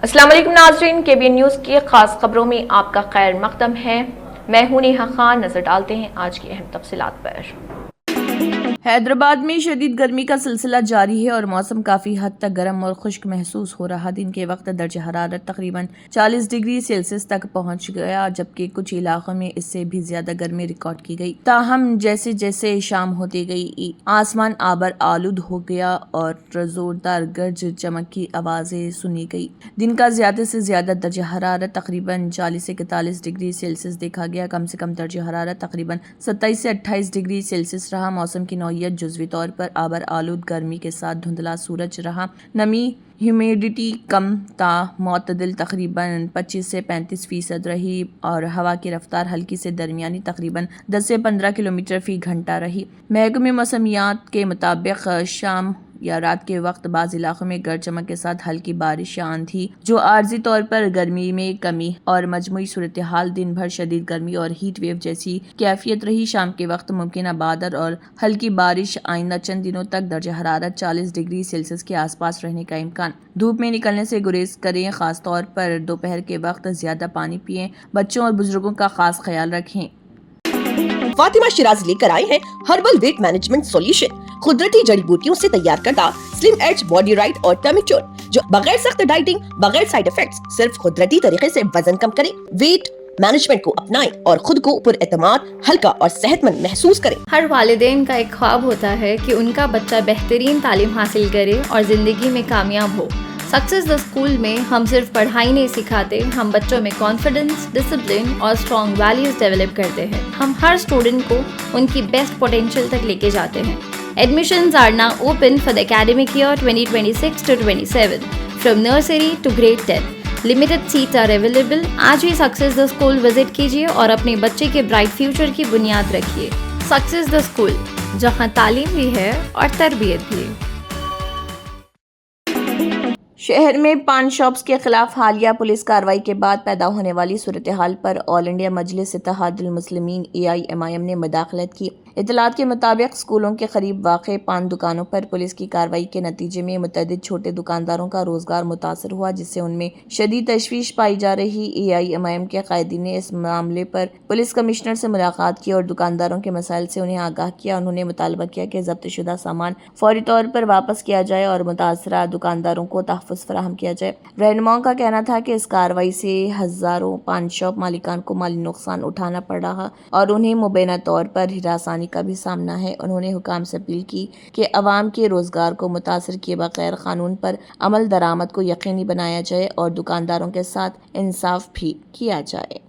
السلام علیکم ناظرین، KBN نیوز کی خاص خبروں میں آپ کا خیر مقدم ہے۔ میں ہوں نیہا خان۔ نظر ڈالتے ہیں آج کی اہم تفصیلات پر۔ حیدرآباد میں شدید گرمی کا سلسلہ جاری ہے اور موسم کافی حد تک گرم اور خشک محسوس ہو رہا۔ دن کے وقت درجہ حرارت تقریباً 40 ڈگری سیلسیس تک پہنچ گیا، جبکہ کچھ علاقوں میں اس سے بھی زیادہ گرمی ریکارڈ کی گئی۔ تاہم جیسے جیسے شام ہوتی گئی، آسمان آبر آلود ہو گیا اور زوردار گرج چمک کی آوازیں سنی گئی۔ دن کا زیادہ سے زیادہ درجہ حرارت تقریباً 40 سے 41 ڈگری سیلسیس دیکھا گیا۔ کم سے کم درجہ حرارت تقریباً 27 سے 28 ڈگری سیلسیس رہا۔ موسم کی نوعیت جزوی طور پر آبر آلود گرمی کے ساتھ دھندلا سورج رہا۔ نمی ہیومیڈیٹی کم تا معتدل تقریباً 25 سے 35% رہی اور ہوا کی رفتار ہلکی سے درمیانی تقریباً 10 سے 15 کلومیٹر فی گھنٹہ رہی۔ محکمہ موسمیات کے مطابق شام یا رات کے وقت بعض علاقوں میں گرج چمک کے ساتھ ہلکی بارش یا آندھی، جو عارضی طور پر گرمی میں کمی اور مجموعی صورتحال دن بھر شدید گرمی اور ہیٹ ویو جیسی کیفیت رہی۔ شام کے وقت ممکنہ بادل اور ہلکی بارش۔ آئندہ چند دنوں تک درجہ حرارت 40 ڈگری سیلسیس کے آس پاس رہنے کا امکان۔ دھوپ میں نکلنے سے گریز کریں، خاص طور پر دوپہر کے وقت۔ زیادہ پانی پئیں، بچوں اور بزرگوں کا خاص خیال رکھیں۔ فاطمہ شیرازی لے کر آئے ہیں ہربل ویٹ مینجمنٹ سولوشن، قدرتی جڑی بوٹیوں سے تیار کردہ سلم ایج باڈی رائٹ اور ٹرمک چور، جو بغیر سخت ڈائٹنگ، بغیر سائیڈ افیکٹس، صرف قدرتی طریقے سے وزن کم کریں۔ ویٹ مینجمنٹ کو اپنائیں اور خود کو پر اعتماد، ہلکا اور صحت مند محسوس کریں۔ ہر والدین کا ایک خواب ہوتا ہے کہ ان کا بچہ بہترین تعلیم حاصل کرے اور زندگی میں کامیاب ہو۔ سکسیس دا اسکول میں ہم صرف پڑھائی نہیں سکھاتے، ہم بچوں میں کانفیڈنس، ڈسپلن اور اسٹرانگ ویلیوز ڈیولپ کرتے ہیں۔ ہم ہر اسٹوڈنٹ کو ان کی بیسٹ پوٹینشیل تک لے کے جاتے ہیں۔ Admissions are now open for the academic year 2026 to 27 from nursery to grade 10. Limited seats are available. آج ہی سکسیس دا اسکول وزٹ کیجیے اور اپنے بچے کے برائٹ فیوچر کی بنیاد رکھیے۔ سکسیس دا اسکول، جہاں تعلیم بھی ہے اور تربیت بھی۔ شہر میں پان شاپس کے خلاف حالیہ پولیس کارروائی کے بعد پیدا ہونے والی صورتحال پر آل انڈیا مجلس اتحاد المسلمین AIMIM نے مداخلت کی۔ اطلاعات کے مطابق اسکولوں کے قریب واقع پان دکانوں پر پولیس کی کارروائی کے نتیجے میں متعدد چھوٹے دکانداروں کا روزگار متاثر ہوا، جس سے ان میں شدید تشویش پائی جا رہی۔ AIMIM کے قائدین نے اس معاملے پر پولیس کمشنر سے ملاقات کی اور دکانداروں کے مسائل سے انہیں آگاہ کیا۔ انہوں نے مطالبہ کیا کہ ضبط شدہ سامان فوری طور پر واپس کیا جائے اور متاثرہ دکانداروں کو تحفظ فراہم کیا جائے۔ رہنماؤں کا کہنا تھا کہ اس کارروائی سے ہزاروں پان شاپ مالکان کو مالی نقصان اٹھانا پڑ رہا اور انہیں مبینہ طور پر ہراسانی کا بھی سامنا ہے۔ انہوں نے حکام سے اپیل کی کہ عوام کے روزگار کو متاثر کیے بغیر قانون پر عمل درآمد کو یقینی بنایا جائے اور دکانداروں کے ساتھ انصاف بھی کیا جائے۔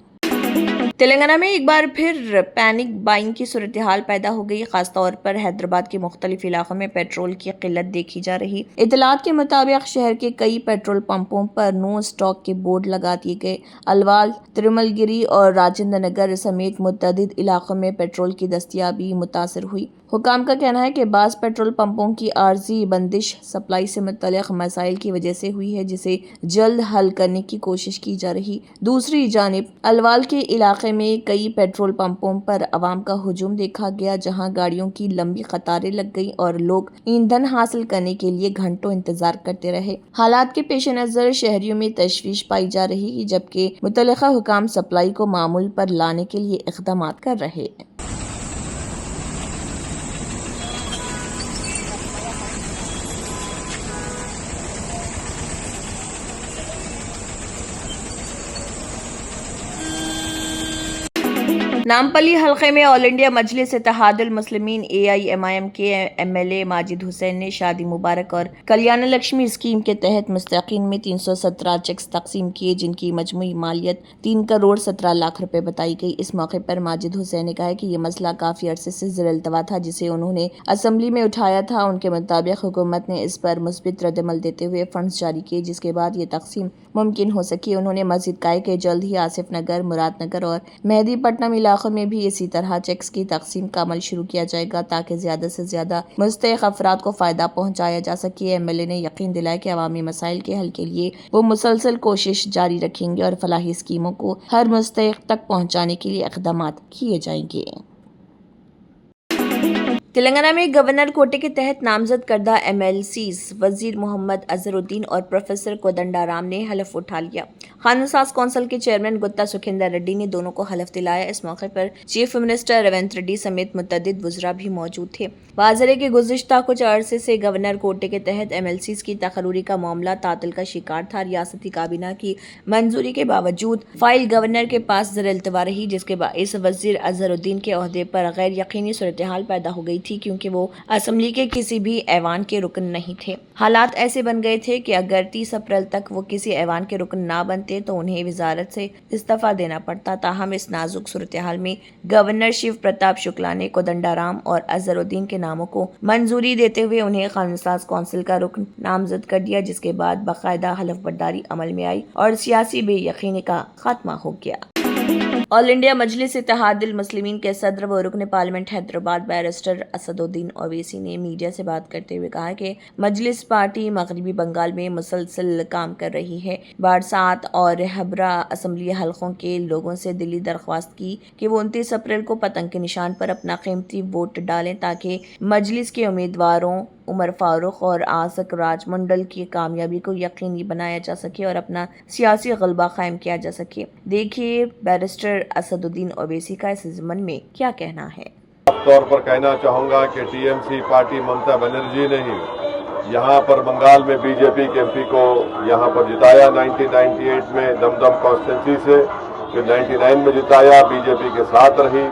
تلنگانہ میں ایک بار پھر پینک بائنگ کی صورتحال پیدا ہو گئی۔ خاص طور پر حیدرآباد کے مختلف علاقوں میں پیٹرول کی قلت دیکھی جا رہی۔ اطلاعات کے مطابق شہر کے کئی پیٹرول پمپوں پر نو اسٹاک کے بورڈ لگا دیے گئے۔ الوال، ترمل گری اور راجندر نگر سمیت متعدد علاقوں میں پیٹرول کی دستیابی متاثر ہوئی۔ حکام کا کہنا ہے کہ بعض پیٹرول پمپوں کی عارضی بندش سپلائی سے متعلق مسائل کی وجہ سے ہوئی ہے، جسے جلد حل کرنے کی کوشش کی جا رہی۔ دوسری جانب الوال کے علاقے میں کئی پیٹرول پمپوں پر عوام کا ہجوم دیکھا گیا، جہاں گاڑیوں کی لمبی قطاریں لگ گئیں اور لوگ ایندھن حاصل کرنے کے لیے گھنٹوں انتظار کرتے رہے۔ حالات کے پیش نظر شہریوں میں تشویش پائی جا رہی، جبکہ متعلقہ حکام سپلائی کو معمول پر لانے کے لیے اقدامات کر رہے ہیں۔ نامپلی حلقے میں آل انڈیا مجلس اتحاد المسلمین AIMIM کے MLA ماجد حسین نے شادی مبارک اور کلیانہ لکشمی اسکیم کے تحت مستحقین میں 317 چیکس تقسیم کیے، جن کی مجموعی مالیت 3 کروڑ 17 لاکھ روپے بتائی گئی۔ اس موقع پر ماجد حسین نے کہا کہ یہ مسئلہ کافی عرصے سے زیر التوا تھا، جسے انہوں نے اسمبلی میں اٹھایا تھا۔ ان کے مطابق حکومت نے اس پر مثبت رد عمل دیتے ہوئے فنڈز جاری کیے، جس کے بعد یہ تقسیم ممکن ہو سکی۔ انہوں نے مزید کہا کہ جلد ہی آصف نگر، مراد نگر اور مہدی پٹنم علاقوں میں بھی اسی طرح چیکس کی تقسیم کا عمل شروع کیا جائے گا، تاکہ زیادہ سے زیادہ مستحق افراد کو فائدہ پہنچایا جا سکے۔ MLA نے یقین دلایا کہ عوامی مسائل کے حل کے لیے وہ مسلسل کوشش جاری رکھیں گے اور فلاحی اسکیموں کو ہر مستحق تک پہنچانے کے لیے اقدامات کیے جائیں گے۔ تلنگانہ میں گورنر کوٹے کے تحت نامزد کردہ MLCs وزیر محمد اظہر الدین اور پروفیسر کودنڈا رام نے حلف اٹھا لیا۔ قانون ساز کونسل کے چیئرمین گتا سکھیندر ریڈی نے دونوں کو حلف دلایا۔ اس موقع پر چیف منسٹر ریونت ریڈی سمیت متعدد وزراء بھی موجود تھے۔ واضح ہے کہ گزشتہ کچھ عرصے سے گورنر کوٹے کے تحت MLCs کی تقرری کا معاملہ تعطل کا شکار تھا۔ ریاستی کابینہ کی منظوری کے باوجود فائل گورنر کے پاس زیر التوا رہی، جس کے باعث وزیر اظہر الدین کے عہدے پر غیر یقینی صورتحال پیدا ہو گئی تھی، کیونکہ وہ اسمبلی کے کسی بھی ایوان کے رکن نہیں تھے۔ حالات ایسے بن گئے تھے کہ اگر 30 اپریل تک وہ کسی ایوان کے رکن نہ بنتے تو انہیں وزارت سے استعفیٰ دینا پڑتا۔ تاہم اس نازک صورتحال میں گورنر شیو پرتاپ شکلا نے کودنڈا رام اور اظہر الدین کے ناموں کو منظوری دیتے ہوئے انہیں قانون ساز کونسل کا رکن نامزد کر دیا، جس کے بعد باقاعدہ حلف برداری عمل میں آئی اور سیاسی بے یقینی کا خاتمہ ہو گیا۔ آل انڈیا مجلس اتحاد المسلمین کے صدر و رکن پارلیمنٹ حیدرآباد بیرسٹر اسد الدین اویسی نے میڈیا سے بات کرتے ہوئے کہا کہ مجلس پارٹی مغربی بنگال میں مسلسل کام کر رہی ہے۔ بارسات اور رہبرا اسمبلی حلقوں کے لوگوں سے دلی درخواست کی کہ وہ 29 اپریل کو پتنگ کے نشان پر اپنا قیمتی ووٹ ڈالیں تاکہ مجلس کے امیدواروں عمر فاروق اور آسک راج منڈل کی کامیابی کو یقینی بنایا جا سکے اور اپنا سیاسی غلبہ قائم کیا جا سکے۔ دیکھیے بیرسٹر اسد الدین اویسی کا اس ضمن میں کیا کہنا ہے۔ خاص طور پر کہنا چاہوں گا کہ TMC پارٹی ممتا بنرجی نے ہی یہاں پر بنگال میں BJP کے MP کو یہاں پر جتایا 1998 میں دمدم کانسٹیٹوینسی سے، پھر 99 میں جتایا، BJP کے ساتھ رہی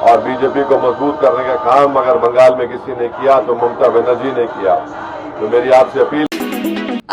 اور BJP کو مضبوط کرنے کا کام اگر بنگال میں کسی نے کیا تو ممتا بنرجی نے کیا۔ تو میری آپ سے اپیل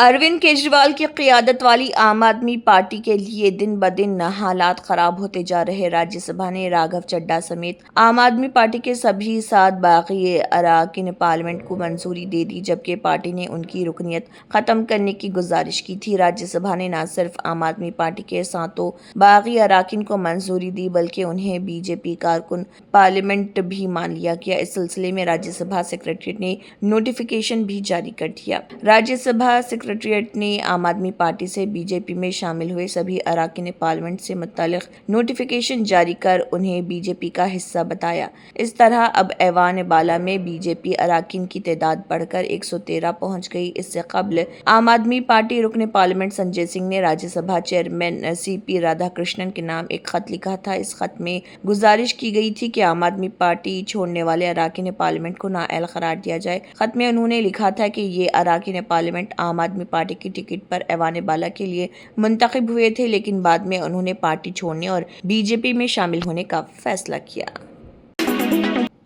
اروند کیجریوال کی قیادت والی عام آدمی پارٹی کے لیے دن بدن حالات خراب ہوتے جا رہے۔ راجیہ سبھا نے راگھو چڈھا سمیت عام آدمی پارٹی کے سبھی 7 باغی اراکین پارلیمنٹ کو منظوری دے دی، جبکہ پارٹی نے ان کی رکنیت ختم کرنے کی گزارش کی تھی۔ راجیہ سبھا نے نہ صرف عام آدمی پارٹی کے 7 باغی اراکین کو منظوری دی بلکہ انہیں BJP کارکن پارلیمنٹ بھی مان لیا گیا۔ اس سلسلے میں راجیہ سبھا سیکریٹریٹ نے نوٹیفیکیشن بھی جاری کر دیا۔ راجیہ سبھا سیکریٹریٹ نے عام آدمی پارٹی سے BJP میں شامل ہوئے سبھی اراکین پارلیمنٹ سے متعلق نوٹیفیکیشن جاری کر انہیں BJP کا حصہ بتایا۔ اس طرح اب ایوان بالا میں BJP اراکین کی تعداد بڑھ کر 113 پہنچ گئی۔ اس سے قبل عام آدمی پارٹی رکن پارلیمنٹ سنجے سنگھ نے راجیہ سبھا چیئرمین CP رادھا کرشنن کے نام ایک خط لکھا تھا۔ اس خط میں گزارش کی گئی تھی کہ عام آدمی پارٹی چھوڑنے والے اراکین پارلیمنٹ کو نااہل قرار دیا جائے۔ خط میں انہوں نے لکھا تھا کہ یہ اراکین پارلیمنٹ عام آدمی پارٹی کی ٹکٹ پر ایوان بالا کے لیے منتخب ہوئے تھے، لیکن بعد میں انہوں نے پارٹی چھوڑنے اور BJP میں شامل ہونے کا فیصلہ کیا۔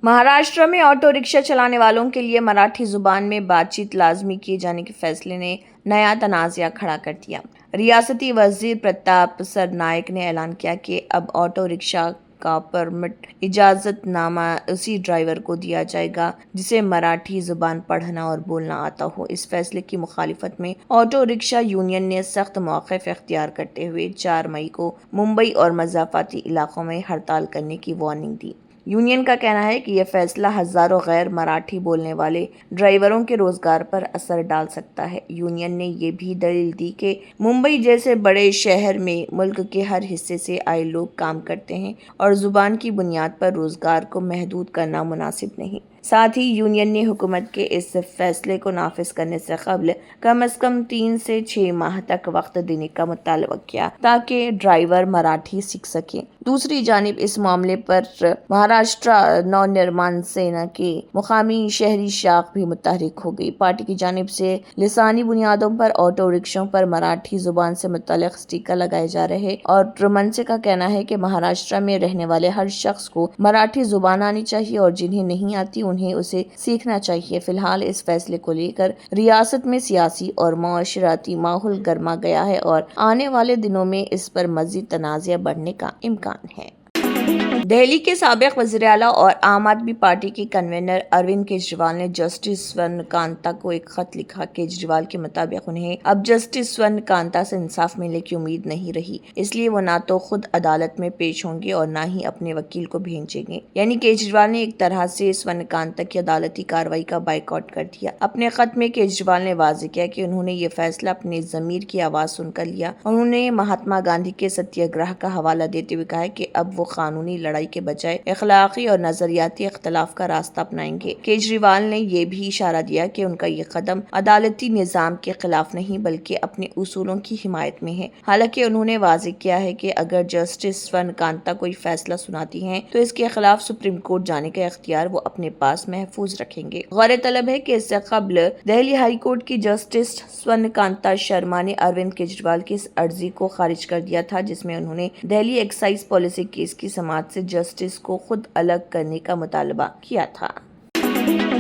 مہاراشٹر میں آٹو رکشہ چلانے والوں کے لیے مراٹھی زبان میں بات چیت لازمی کیے جانے کے فیصلے نے نیا تنازعہ کھڑا کر دیا۔ ریاستی وزیر پرتاپ سرنائک نے اعلان کیا کہ اب آٹو رکشہ کا پرمٹ اجازت نامہ اسی ڈرائیور کو دیا جائے گا جسے مراٹھی زبان پڑھنا اور بولنا آتا ہو۔ اس فیصلے کی مخالفت میں آٹو رکشہ یونین نے سخت موقف اختیار کرتے ہوئے 4 مئی کو ممبئی اور مضافاتی علاقوں میں ہڑتال کرنے کی وارننگ دی۔ یونین کا کہنا ہے کہ یہ فیصلہ ہزاروں غیر مراٹھی بولنے والے ڈرائیوروں کے روزگار پر اثر ڈال سکتا ہے۔ یونین نے یہ بھی دلیل دی کہ ممبئی جیسے بڑے شہر میں ملک کے ہر حصے سے آئے لوگ کام کرتے ہیں اور زبان کی بنیاد پر روزگار کو محدود کرنا مناسب نہیں۔ ساتھ ہی یونین نے حکومت کے اس فیصلے کو نافذ کرنے سے قبل کم از کم 3 سے 6 ماہ تک وقت دینے کا مطالبہ کیا تاکہ ڈرائیور مراٹھی سیکھ سکیں۔ دوسری جانب اس معاملے پر مہاراشٹر نو نرمان سینا کے مقامی شہری شاخ بھی متحرک ہو گئی۔ پارٹی کی جانب سے لسانی بنیادوں پر آٹو رکشوں پر مراٹھی زبان سے متعلق اسٹیکر لگائے جا رہے اور منسے کا کہنا ہے کہ مہاراشٹر میں رہنے والے ہر شخص کو مراٹھی زبان آنی چاہیے اور جنہیں نہیں آتی انہیں اسے سیکھنا چاہیے۔ فی الحال اس فیصلے کو لے کر ریاست میں سیاسی اور معاشرتی ماحول گرما گیا ہے اور آنے والے دنوں میں اس پر مزید تنازع بڑھنے کا امکان ہے۔ دہلی کے سابق وزیراعلیٰ اور عام آدمی پارٹی کے کنوینر اروند کیجریوال نے جسٹس سورن کانتا کو ایک خط لکھا۔ کیجریوال کے مطابق انہیں اب جسٹس سورن کانتا سے انصاف ملنے کی امید نہیں رہی، اس لیے وہ نہ تو خود عدالت میں پیش ہوں گے اور نہ ہی اپنے وکیل کو بھیجیں گے۔ یعنی کیجریوال نے ایک طرح سے سورن کانتا کی عدالتی کارروائی کا بائیکاٹ کر دیا۔ اپنے خط میں کیجریوال نے واضح کیا کہ انہوں نے یہ فیصلہ اپنے ضمیر کی آواز سن کر لیا۔ انہوں نے مہاتما گاندھی کے ستیہ گرہ کا حوالہ دیتے ہوئے کہا کہ اب وہ قانونی لڑائی کے بجائے اخلاقی اور نظریاتی اختلاف کا راستہ اپنائیں گے۔ کیجریوال نے یہ بھی اشارہ دیا کہ ان کا یہ قدم عدالتی نظام کے خلاف نہیں بلکہ اپنے اصولوں کی حمایت میں ہے۔ حالانکہ انہوں نے واضح کیا ہے کہ اگر جسٹس سورن کانتا کوئی فیصلہ سناتی ہیں تو اس کے خلاف سپریم کورٹ جانے کا اختیار وہ اپنے پاس محفوظ رکھیں گے۔ غور طلب ہے کہ اس سے قبل دہلی ہائی کورٹ کی جسٹس سورن کانتا شرما نے اروند کیجریوال کی اس عرضی کو خارج کر دیا تھا جس میں انہوں نے دہلی ایکسائز پالیسی کیس کی سماعت سے جسٹس کو خود الگ کرنے کا مطالبہ کیا تھا۔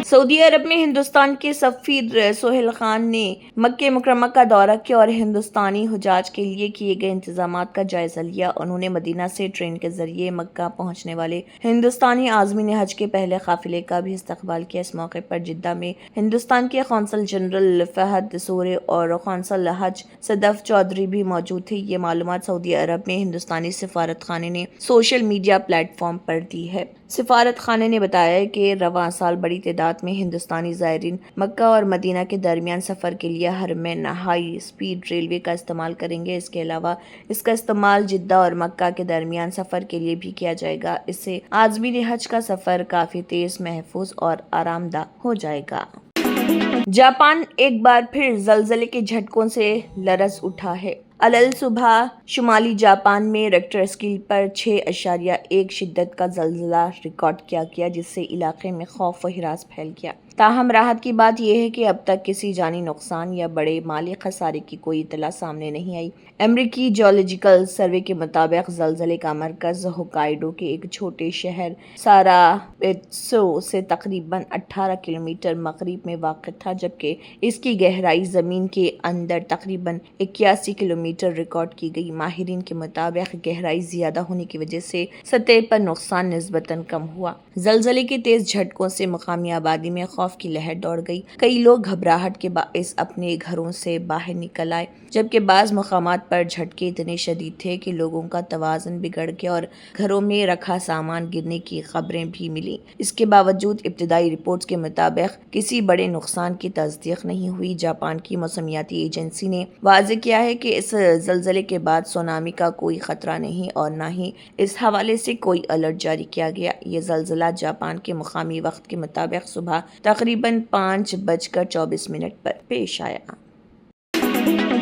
سعودی عرب میں ہندوستان کے سفیر سہیل خان نے مکہ مکرمہ کا دورہ کیا اور ہندوستانی حجاج کے لیے کیے گئے انتظامات کا جائزہ لیا۔ انہوں نے مدینہ سے ٹرین کے ذریعے مکہ پہنچنے والے ہندوستانی عازمین حج کے پہلے قافلے کا بھی استقبال کیا۔ اس موقع پر جدہ میں ہندوستان کے قونصل جنرل فہد سورے اور قونصل حج صدف چودھری بھی موجود تھے۔ یہ معلومات سعودی عرب میں ہندوستانی سفارت خانے نے سوشل میڈیا پلیٹ فارم پر دی ہے۔ سفارت خانے نے بتایا کہ رواں سال بڑی تعداد میں ہندوستانی زائرین مکہ اور مدینہ کے درمیان سفر کے لیے حرم میں ہائی سپیڈ ریلوے کا استعمال کریں گے۔ اس کے علاوہ اس کا استعمال جدہ اور مکہ کے درمیان سفر کے لیے بھی کیا جائے گا۔ اس سے عازمین حج کا سفر کافی تیز، محفوظ اور آرام دہ ہو جائے گا۔ جاپان ایک بار پھر زلزلے کے جھٹکوں سے لرز اٹھا ہے۔ صبح شمالی جاپان میں ریکٹر اسکیل پر 6.1 شدت کا زلزلہ ریکارڈ کیا گیا جس سے علاقے میں خوف و ہراس پھیل گیا۔ تاہم راحت کی بات یہ ہے کہ اب تک کسی جانی نقصان یا بڑے مالی خسارے کی کوئی اطلاع سامنے نہیں آئی۔ امریکی جیولوجیکل سروے کے مطابق زلزلے کا مرکز ہوکائیڈو کے ایک چھوٹے شہر سارایتسو سے تقریباً 18 کلومیٹر مغرب میں واقع تھا، جبکہ اس کی گہرائی زمین کے اندر تقریباً 81 کلومیٹر ریکارڈ کی گئی۔ ماہرین کے مطابق گہرائی زیادہ ہونے کی وجہ سے سطح پر نقصان نسبتاً کم ہوا۔ زلزلے کے تیز جھٹکوں سے مقامی آبادی میں خوف کی لہر دوڑ گئی۔ کئی لوگ گھبراہٹ کے باعث اپنے گھروں سے باہر نکل آئے، جبکہ بعض مقامات پر جھٹکے اتنے شدید تھے کہ لوگوں کا توازن بگڑ گیا اور گھروں میں رکھا سامان گرنے کی خبریں بھی ملیں۔ اس کے باوجود ابتدائی رپورٹس کے مطابق کسی بڑے نقصان کی تصدیق نہیں ہوئی۔ جاپان کی موسمیاتی ایجنسی نے واضح کیا ہے کہ اس زلزلے کے بعد سونامی کا کوئی خطرہ نہیں اور نہ ہی اس حوالے سے کوئی الرٹ جاری کیا گیا۔ یہ زلزلہ جاپان کے مقامی وقت کے مطابق صبح تقریباً 5:24 پر پیش آیا۔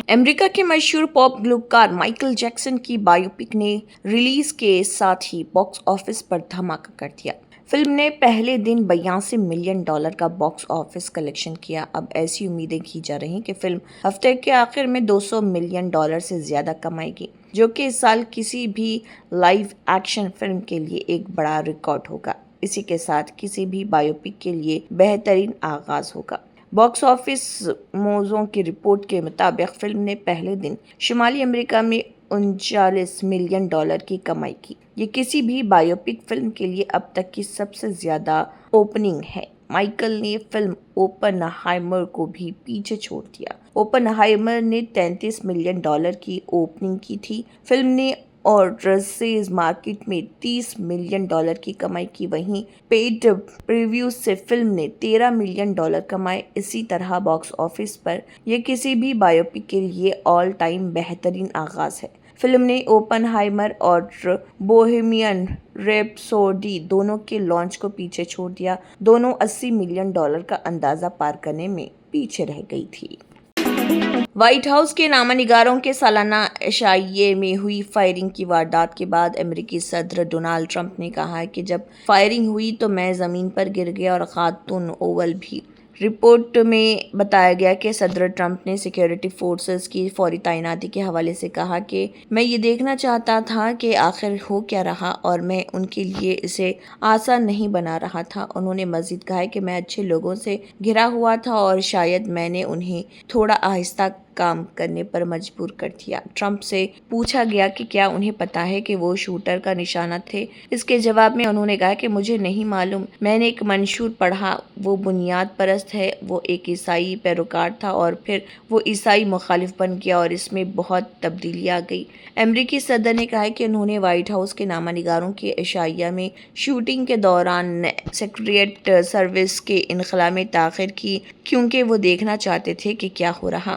امریکہ کے مشہور پاپ گلوکار مائیکل جیکسن کی بائیو پک نے ریلیز کے ساتھ ہی باکس آفس پر دھماکہ کر دیا۔ فلم نے پہلے دن $82 ملین کا باکس آفس کلیکشن کیا۔ اب ایسی امیدیں کی جا رہی ہیں کہ فلم ہفتے کے آخر میں $200 ملین سے زیادہ کمائے گی، جو کہ اس سال کسی بھی لائیو ایکشن فلم کے لیے ایک بڑا ریکارڈ ہوگا۔ اسی کے ساتھ کسی بھی بائیو پک کے لیے بہترین آغاز ہوگا۔ باکس آفس موزوں کی رپورٹ کے مطابق فلم نے پہلے دن شمالی امریکہ میں $39 ملین کی کمائی کی۔ یہ کسی بھی بائیو پک فلم کے لیے اب تک کی سب سے زیادہ اوپننگ ہے۔ مائیکل نے فلم اوپن ہائمر کو بھی پیچھے چھوڑ دیا۔ اوپن ہائمر نے $33 ملین کی اوپننگ کی تھی۔ فلم نے اور ڈریسز مارکیٹ میں $30 ملین کی کمائی کی، وہیں پیڈ پریویوز سے فلم نے $13 ملین کمائے۔ اسی طرح باکس آفس پر یہ کسی بھی بائیو پک کے لیے آل ٹائم بہترین آغاز ہے۔ فلم نے اوپن ہائمر اور بوہیمین ریپسوڈی دونوں کے لانچ کو پیچھے چھوڑ دیا۔ دونوں $80 ملین کا اندازہ پار کرنے میں پیچھے رہ گئی تھی۔ وائٹ ہاؤس کے نامہ نگاروں کے سالانہ عشائیے میں ہوئی فائرنگ کی واردات کے بعد امریکی صدر ڈونالڈ ٹرمپ نے کہا ہے کہ جب فائرنگ ہوئی تو میں زمین پر گر گیا اور خاتون اوول بھی۔ رپورٹ میں بتایا گیا کہ صدر ٹرمپ نے سیکیورٹی فورسز کی فوری تعیناتی کے حوالے سے کہا کہ میں یہ دیکھنا چاہتا تھا کہ آخر ہو کیا رہا اور میں ان کے لیے اسے آسان نہیں بنا رہا تھا۔ انہوں نے مزید کہا کہ میں اچھے لوگوں سے گھرا ہوا تھا اور شاید میں نے انہیں تھوڑا آہستہ کام کرنے پر مجبور کر دیا۔ ٹرمپ سے پوچھا گیا کہ کیا انہیں پتا ہے کہ وہ شوٹر کا نشانہ تھے۔ اس کے جواب میں انہوں نے کہا کہ مجھے نہیں معلوم، میں نے ایک منشور پڑھا، وہ بنیاد پرست ہے، وہ ایک عیسائی پیروکار تھا اور پھر وہ عیسائی مخالف بن گیا اور اس میں بہت تبدیلی آ گئی۔ امریکی صدر نے کہا کہ انہوں نے وائٹ ہاؤس کے نامہ نگاروں کے عشائیہ میں شوٹنگ کے دوران سیکریٹ سروس کے انخلا میں تاخیر کی کیونکہ وہ دیکھنا چاہتے تھے کہ کیا ہو رہا۔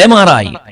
MRI,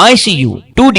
ICU, 2D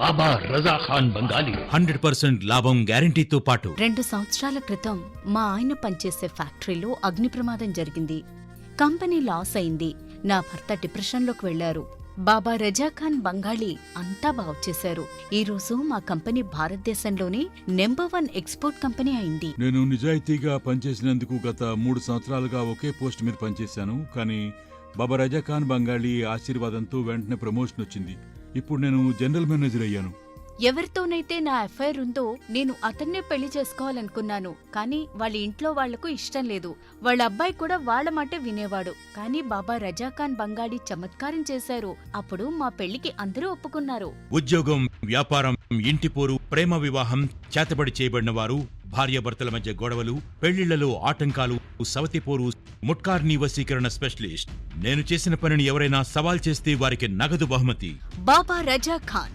బాబా రజా ఖాన్ బంగాలి 100% లాభం గ్యారంటీతో పాటు 2 సంవత్సరాల క్రితం మా ఆయన పనిచేసే ఫ్యాక్టరీలో అగ్ని ప్రమాదం జరిగింది. కంపెనీ లాస్ అయింది. నా భర్త డిప్రెషన్లోకి వెళ్లారు. బాబా రజా ఖాన్ బంగాళీ అంతా బాగుచేశారు. ఈ రోజు మా కంపెనీ భారతదేశంలోనే నెంబర్ 1 ఎక్స్పోర్ట్ కంపెనీ అయింది. నేను నిజాయితీగా పనిచేసినందుకు గత 3 సంవత్సరాలుగా ఒకే పోస్ట్ మీద పనిచేశాను. కానీ బాబా రజా ఖాన్ బంగాళీ ఆశీర్వాదంతో వెంటనే ప్రమోషన్ వచ్చింది. ఇప్పుడు నేను జనరల్ మేనేజర్ అయ్యాను. ఎవరితోనైతే నా అఫైర్ ఉందో నేను అతన్నే పెళ్లి చేసుకోవాలనుకున్నాను. కానీ వాళ్ళ ఇంట్లో వాళ్లకు ఇష్టం లేదు. వాళ్ళ అబ్బాయి కూడా వాళ్ళ మాట వినేవాడు. కానీ బాబా రజాఖాన్ బంగాళీ చమత్కారం చేశారు. అప్పుడు మా పెళ్లికి అందరూ ఒప్పుకున్నారు. ఉద్యోగం, వ్యాపారం, ఇంటి పోరు, ప్రేమ వివాహం, చేతబడి చేయబడిన వారు, భార్యాభర్తల మధ్య గొడవలు, పెళ్లిళ్లలో ఆటంకాలు, సవతిపోరు, ముట్కార్నీ వశీకరణ స్పెషలిస్ట్. నేను చేసిన పనిని ఎవరైనా సవాల్ చేస్తే వారికి నగదు బహుమతి. బాబా రజా ఖాన్,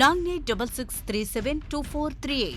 9866372438।